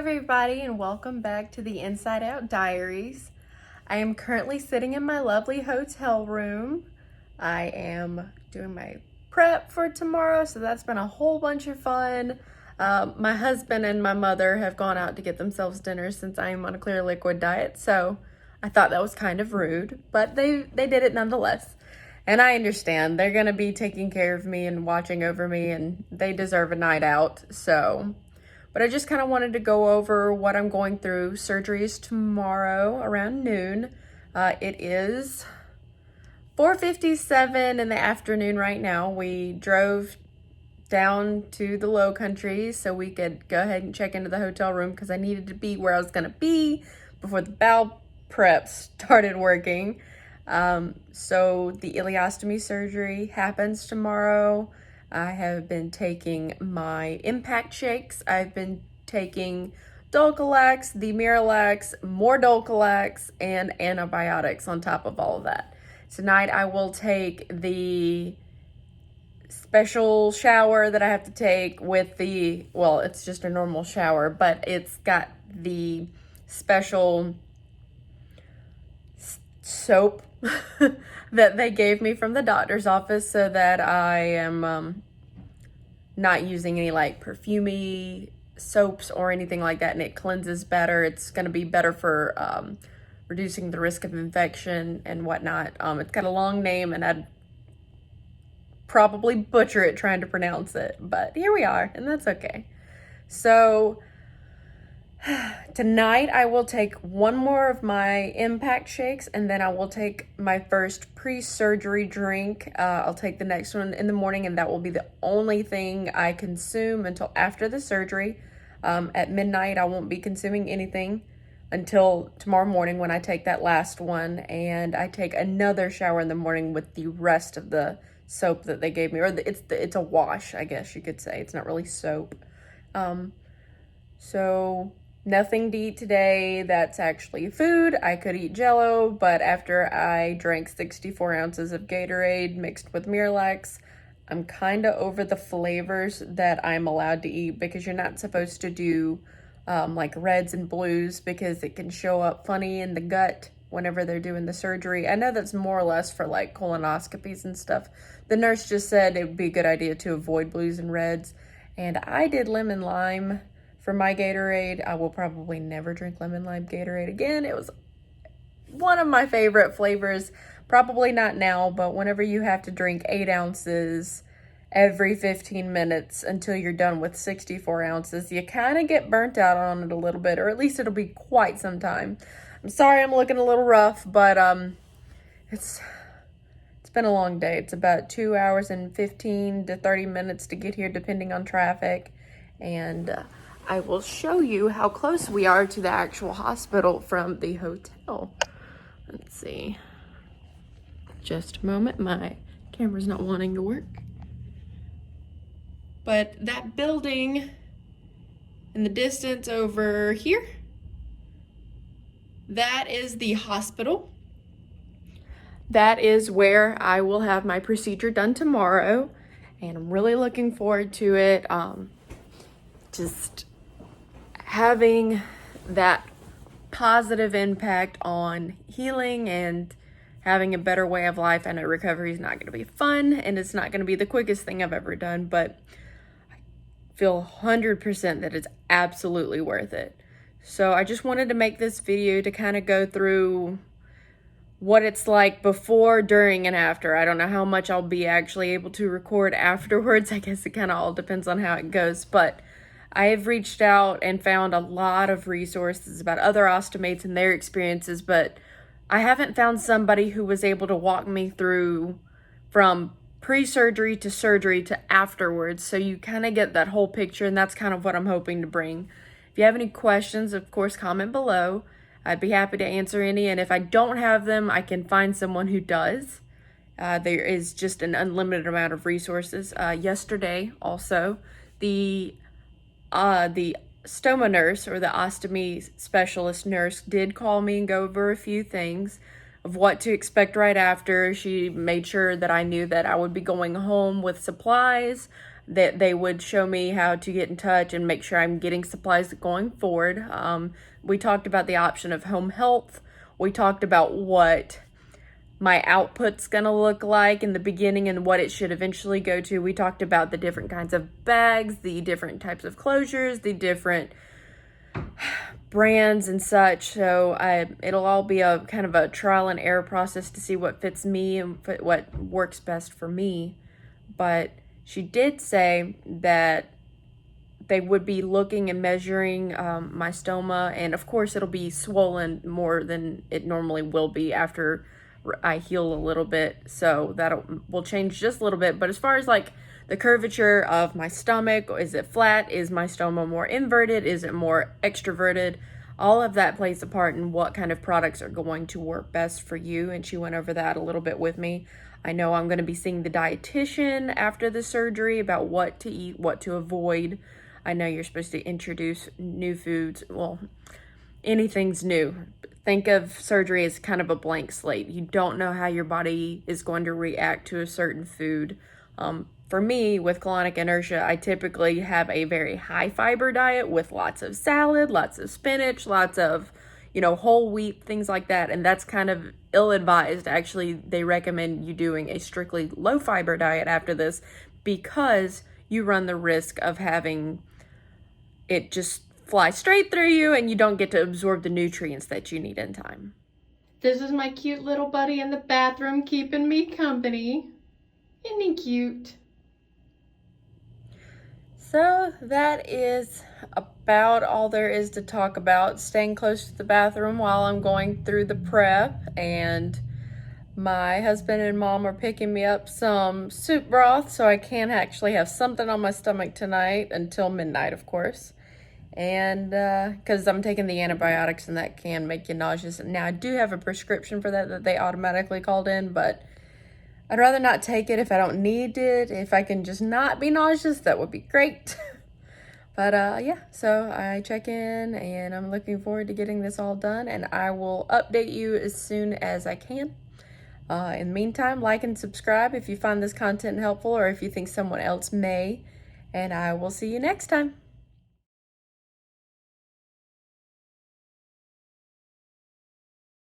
everybody, and welcome back to the Inside Out Diaries. I am currently sitting in my lovely hotel room. I am doing my prep for tomorrow, so that's been a whole bunch of fun. My husband and my mother have gone out to get themselves dinner since I am on a clear liquid diet, so I thought that was kind of rude, but they did it nonetheless. And I understand. They're going to be taking care of me and watching over me, and they deserve a night out, so... But I just kind of wanted to go over what I'm going through. Surgery is tomorrow around noon. It is 4:57 in the afternoon right now. We drove down to the Low Country so we could go ahead and check into the hotel room because I needed to be where I was going to be before the bowel prep started working. So the ileostomy surgery happens tomorrow. I have been taking my impact shakes. I've been taking Dulcolax, the Miralax, more Dulcolax, and antibiotics on top of all of that. Tonight I will take the special shower that I have to take with the, well, it's just a normal shower, but it's got the special soap that they gave me from the doctor's office so that I am not using any like perfumey soaps or anything like that, and it cleanses better. It's going to be better for reducing the risk of infection and whatnot. It's got a long name and I'd probably butcher it trying to pronounce it, but here we are, and that's okay. So tonight I will take one more of my impact shakes, and then I will take my first pre-surgery drink. I'll take the next one in the morning, and that will be the only thing I consume until after the surgery. At midnight I won't be consuming anything until tomorrow morning when I take that last one, and I take another shower in the morning with the rest of the soap that they gave me, or it's a wash, I guess you could say. It's not really soap. So nothing to eat today that's actually food. I could eat Jell-O, but after I drank 64 ounces of Gatorade mixed with Miralax, I'm kind of over the flavors that I'm allowed to eat, because you're not supposed to do like reds and blues because it can show up funny in the gut whenever they're doing the surgery. I know that's more or less for like colonoscopies and stuff. The nurse just said it would be a good idea to avoid blues and reds, and I did lemon lime for my Gatorade. I will probably never drink lemon lime Gatorade again. It was one of my favorite flavors. Probably not now, but whenever you have to drink 8 ounces every 15 minutes until you're done with 64 ounces, you kind of get burnt out on it a little bit, or at least it'll be quite some time. I'm sorry I'm looking a little rough, but it's been a long day. It's about 2 hours and 15 to 30 minutes to get here, depending on traffic, and I will show you how close we are to the actual hospital from the hotel. Let's see. Just a moment. My camera's not wanting to work. But that building in the distance over here, that is the hospital. That is where I will have my procedure done tomorrow, and I'm really looking forward to it. Just having that positive impact on healing and having a better way of life. I know recovery is not going to be fun, and it's not going to be the quickest thing I've ever done, but I feel 100% that it's absolutely worth it. So I just wanted to make this video to kind of go through what it's like before, during, and after. I don't know how much I'll be actually able to record afterwards. I guess it kind of all depends on how it goes, but I have reached out and found a lot of resources about other ostomates and their experiences, but I haven't found somebody who was able to walk me through from pre-surgery to surgery to afterwards, so you kind of get that whole picture, and that's kind of what I'm hoping to bring. If you have any questions, of course, comment below. I'd be happy to answer any, and if I don't have them, I can find someone who does. There is just an unlimited amount of resources. Yesterday, also, the stoma nurse, or the ostomy specialist nurse, did call me and go over a few things. of what to expect right after. She made sure that I knew that I would be going home with supplies, that they would show me how to get in touch and make sure I'm getting supplies going forward. We talked about the option of home health. We talked about what my output's gonna look like in the beginning and what it should eventually go to. We talked about the different kinds of bags, the different types of closures, the different brands and such. So it'll all be a kind of a trial and error process to see what fits me and what works best for me. But she did say that they would be looking and measuring my stoma, and of course it'll be swollen more than it normally will be after I heal a little bit, so will change just a little bit. But as far as like the curvature of my stomach, is it flat? Is my stoma more inverted? Is it more extroverted? All of that plays a part in what kind of products are going to work best for you, and she went over that a little bit with me. I know I'm going to be seeing the dietitian after the surgery about what to eat, what to avoid. I know you're supposed to introduce new foods. Well, anything's new. Think of surgery as kind of a blank slate. You don't know how your body is going to react to a certain food. For me, with colonic inertia, I typically have a very high fiber diet with lots of salad, lots of spinach, lots of, whole wheat, things like that. And that's kind of ill-advised. Actually, they recommend you doing a strictly low fiber diet after this because you run the risk of having it just fly straight through you and you don't get to absorb the nutrients that you need in time. This is my cute little buddy in the bathroom keeping me company. Isn't he cute? So that is about all there is to talk about. Staying close to the bathroom while I'm going through the prep, and my husband and mom are picking me up some soup broth so I can actually have something on my stomach tonight until midnight, of course. And because I'm taking the antibiotics and that can make you nauseous. Now I do have a prescription for that they automatically called in, but I'd rather not take it if I don't need it. If I can just not be nauseous, that would be great. But yeah, so I check in and I'm looking forward to getting this all done, and I will update you as soon as I can. In the meantime, like and subscribe if you find this content helpful or if you think someone else may, and I will see you next time.